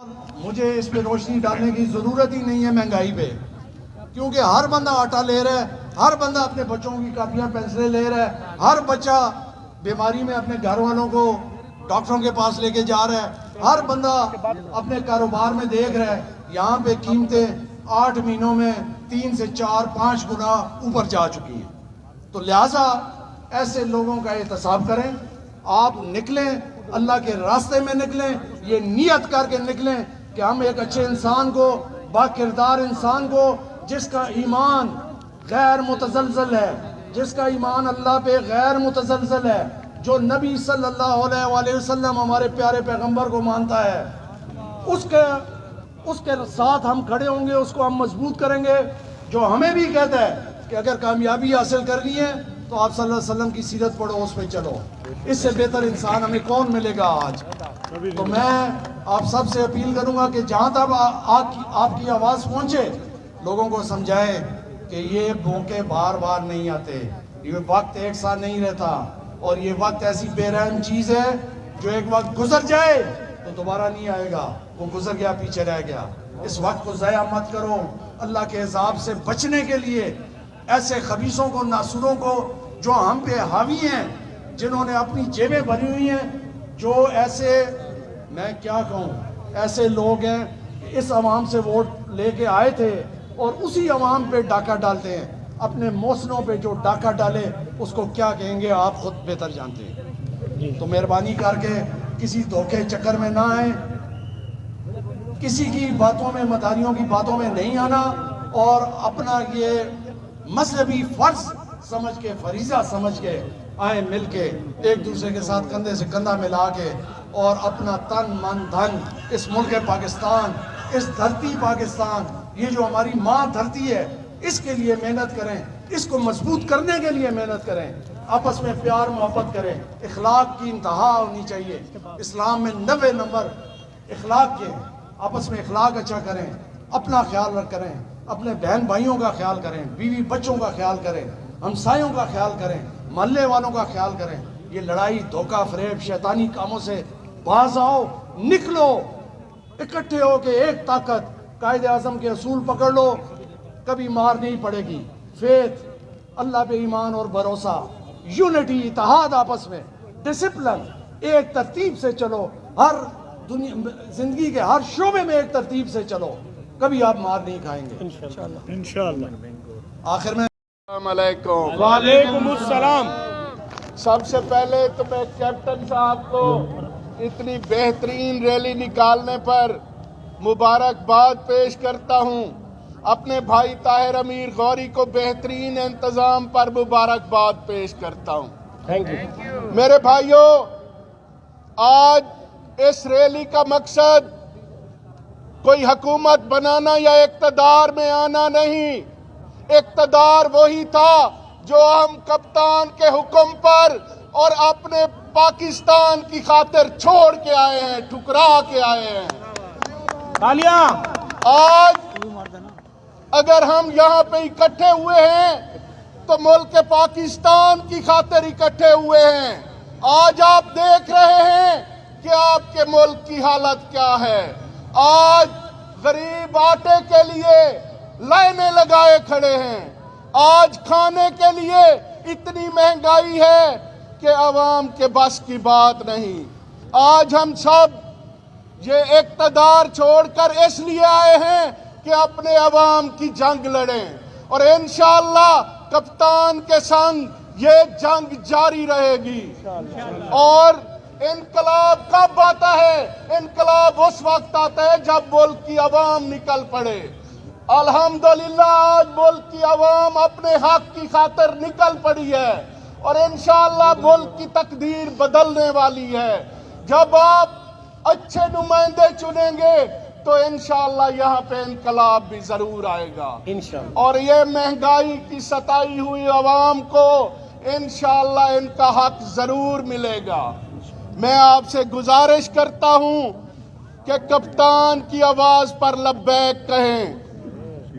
مجھے اس پہ روشنی ڈالنے کی ضرورت ہی نہیں ہے مہنگائی پہ، کیونکہ ہر بندہ آٹا لے رہا ہے، ہر بندہ اپنے بچوں کی کاپیاں پینسلیں لے رہا ہے، ہر بچہ بیماری میں اپنے گھر والوں کو ڈاکٹروں کے پاس لے کے جا رہا ہے، ہر بندہ اپنے کاروبار میں دیکھ رہا ہے یہاں پہ قیمتیں 8 مہینوں میں 3 سے 4 5 گنا اوپر جا چکی ہیں۔ تو لہٰذا ایسے لوگوں کا احتساب کریں، آپ نکلیں، اللہ کے راستے میں نکلیں، یہ نیت کر کے نکلیں کہ ہم ایک اچھے انسان کو، با کردار انسان کو، جس کا ایمان غیر متزلزل ہے، جس کا ایمان اللہ پہ غیر متزلزل ہے، جو نبی صلی اللہ علیہ وآلہ وسلم ہمارے پیارے پیغمبر کو مانتا ہے، اس کے ساتھ ہم کھڑے ہوں گے، اس کو ہم مضبوط کریں گے، جو ہمیں بھی کہتا ہے کہ اگر کامیابی حاصل کرنی ہے تو آپ صلی اللہ علیہ وسلم کی سیرت پڑھو، اس پہ چلو، اس سے بہتر انسان ہمیں کون ملے گا آج۔ تو میں آپ سب سے اپیل کروں گا کہ جہاں تک آپ کی آواز پہنچے، لوگوں کو سمجھائے کہ یہ موقع بار بار نہیں آتے، یہ وقت ایک ساتھ نہیں رہتا، اور یہ وقت ایسی بے رحم چیز ہے جو ایک وقت گزر جائے تو دوبارہ نہیں آئے گا، وہ گزر گیا، پیچھے رہ گیا۔ اس وقت کو ضائع مت کرو۔ اللہ کے عذاب سے بچنے کے لیے ایسے خبیثوں کو، ناسوروں کو جو ہم پہ حاوی ہیں، جنہوں نے اپنی جیبیں بھری ہوئی ہیں، جو ایسے، میں کیا کہوں، ایسے لوگ ہیں اس عوام سے ووٹ لے کے آئے تھے اور اسی عوام پہ ڈاکہ ڈالتے ہیں۔ اپنے محسنوں پہ جو ڈاکہ ڈالے اس کو کیا کہیں گے آپ خود بہتر جانتے ہیں۔ تو مہربانی کر کے کسی دھوکے چکر میں نہ آئیں، کسی کی باتوں میں، مداریوں کی باتوں میں نہیں آنا، اور اپنا یہ مذہبی فرض سمجھ کے، فریضہ سمجھ کے آئیں، مل کے ایک دوسرے کے ساتھ کندھے سے کندھا ملا کے، اور اپنا تن من دھن اس ملک پاکستان، اس دھرتی پاکستان، یہ جو ہماری ماں دھرتی ہے، اس کے لیے محنت کریں، اس کو مضبوط کرنے کے لیے محنت کریں، آپس میں پیار محبت کریں، اخلاق کی انتہا ہونی چاہیے۔ اسلام میں 90 نمبر اخلاق کے، آپس میں اخلاق اچھا کریں، اپنا خیال کریں، اپنے بہن بھائیوں کا خیال کریں، بیوی بچوں کا خیال کریں، ہمسایوں کا خیال کریں، محلے والوں کا خیال کریں۔ یہ لڑائی، دھوکہ فریب، شیطانی کاموں سے باز آؤ، نکلو، اکٹھے ہو کے ایک طاقت، قائد اعظم کے اصول پکڑ لو، کبھی مار نہیں پڑے گی۔ فیتھ، اللہ پہ ایمان اور بھروسہ، یونٹی، اتحاد آپس میں، ڈسپلن، ایک ترتیب سے چلو، ہر زندگی کے ہر شعبے میں ایک ترتیب سے چلو، کبھی آپ مار نہیں کھائیں گے انشاءاللہ۔ آخر میں السلام علیکم۔ وعلیکم السلام۔ سب سے پہلے تو میں کیپٹن صاحب کو اتنی بہترین ریلی نکالنے پر مبارکباد پیش کرتا ہوں، اپنے بھائی طاہر امیر غوری کو بہترین انتظام پر مبارکباد پیش کرتا ہوں۔ میرے بھائیوں، آج اس ریلی کا مقصد کوئی حکومت بنانا یا اقتدار میں آنا نہیں۔ اقتدار وہی تھا جو ہم کپتان کے حکم پر اور اپنے پاکستان کی خاطر چھوڑ کے آئے ہیں، ٹھکرا کے آئے ہیں۔ آج اگر ہم یہاں پہ اکٹھے ہوئے ہیں تو ملک پاکستان کی خاطر اکٹھے ہوئے ہیں۔ آج آپ دیکھ رہے ہیں کہ آپ کے ملک کی حالت کیا ہے۔ آج غریب آٹے کے لیے لائنیں لگائے کھڑے ہیں، آج کھانے کے لیے اتنی مہنگائی ہے کہ عوام کے بس کی بات نہیں۔ آج ہم سب یہ اقتدار چھوڑ کر اس لیے آئے ہیں کہ اپنے عوام کی جنگ لڑیں، اور انشاءاللہ کپتان کے سنگ یہ جنگ جاری رہے گی۔ اور انقلاب کب آتا ہے؟ انقلاب اس وقت آتا ہے جب ملک کی عوام نکل پڑے۔ الحمدللہ آج ملک کی عوام اپنے حق کی خاطر نکل پڑی ہے، اور انشاءاللہ ملک کی تقدیر بدلنے والی ہے۔ جب آپ اچھے نمائندے چنیں گے تو انشاءاللہ یہاں پہ انقلاب بھی ضرور آئے گا، اور یہ مہنگائی کی ستائی ہوئی عوام کو انشاءاللہ ان کا حق ضرور ملے گا۔ میں آپ سے گزارش کرتا ہوں کہ کپتان کی آواز پر لبیک کہیں،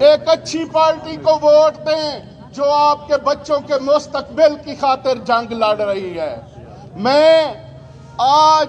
ایک اچھی پارٹی کو ووٹ دیں جو آپ کے بچوں کے مستقبل کی خاطر جنگ لڑ رہی ہے۔ میں آج